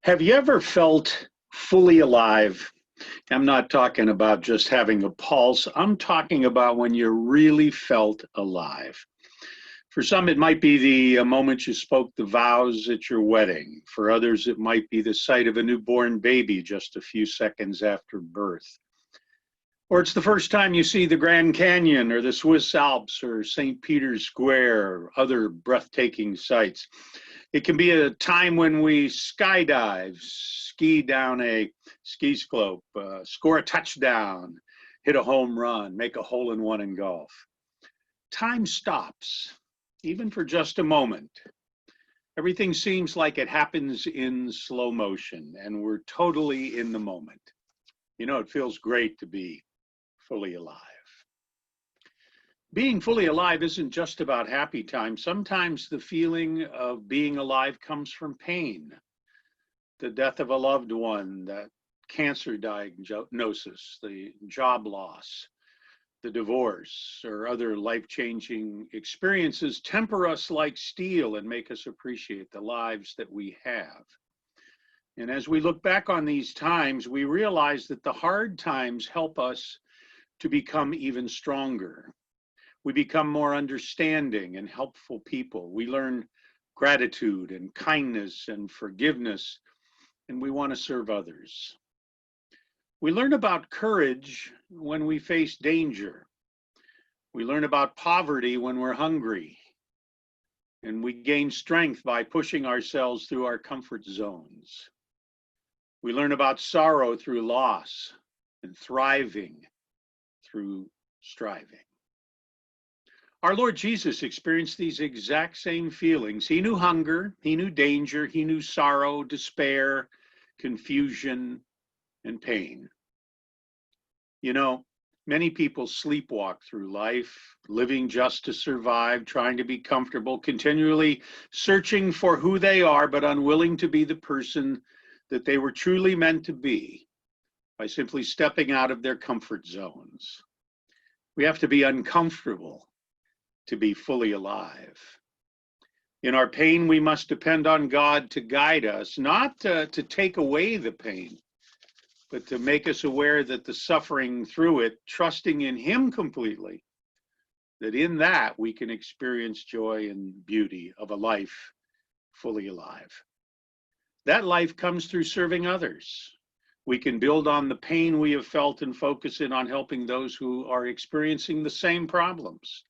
Have you ever felt fully alive? I'm not talking about just having a pulse. I'm talking about when you really felt alive. For some, it might be the moment you spoke the vows at your wedding. For others, it might be the sight of a newborn baby just a few seconds after birth. Or it's the first time you see the Grand Canyon or the Swiss Alps or St. Peter's Square or other breathtaking sights. It can be a time when we skydive, ski down a ski slope, score a touchdown, hit a home run, make a hole-in-one in golf. Time stops, even for just a moment. Everything seems like it happens in slow motion, and we're totally in the moment. You know, it feels great to be fully alive. Being fully alive isn't just about happy times. Sometimes the feeling of being alive comes from pain. The death of a loved one, that cancer diagnosis, the job loss, the divorce, or other life-changing experiences temper us like steel and make us appreciate the lives that we have. And as we look back on these times, we realize that the hard times help us to become even stronger. We become more understanding and helpful people. We learn gratitude and kindness and forgiveness, and we want to serve others. We learn about courage when we face danger. We learn about poverty when we're hungry. And we gain strength by pushing ourselves through our comfort zones. We learn about sorrow through loss and thriving through striving. Our Lord Jesus experienced these exact same feelings. He knew hunger, he knew danger, he knew sorrow, despair, confusion, and pain. You know, many people sleepwalk through life, living just to survive, trying to be comfortable, continually searching for who they are, but unwilling to be the person that they were truly meant to be by simply stepping out of their comfort zones. We have to be uncomfortable to be fully alive. In our pain, we must depend on God to guide us, not to take away the pain, but to make us aware that the suffering through it, trusting in Him completely, that in that we can experience joy and beauty of a life fully alive. That life comes through serving others. We can build on the pain we have felt and focus in on helping those who are experiencing the same problems.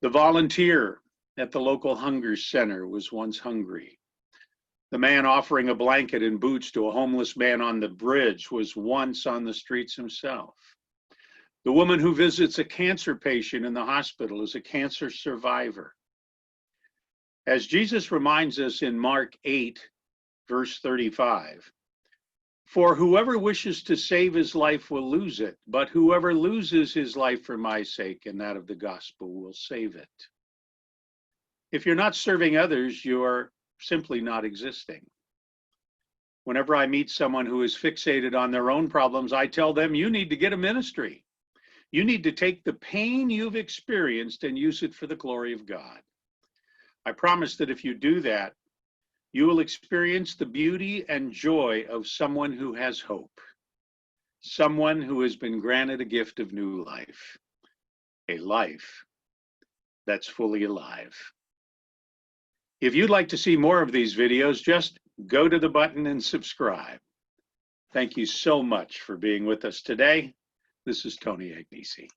The volunteer at the local hunger center was once hungry. The man offering a blanket and boots to a homeless man on the bridge was once on the streets himself. The woman who visits a cancer patient in the hospital is a cancer survivor. As Jesus reminds us in Mark 8, verse 35, "For whoever wishes to save his life will lose it, but whoever loses his life for my sake and that of the gospel will save it." If you're not serving others, you're simply not existing. Whenever I meet someone who is fixated on their own problems, I tell them, you need to get a ministry. You need to take the pain you've experienced and use it for the glory of God. I promise that if you do that, you will experience the beauty and joy of someone who has hope, someone who has been granted a gift of new life, a life that's fully alive. If you'd like to see more of these videos, just go to the button and subscribe. Thank you so much for being with us today. This is Tony Agnesi.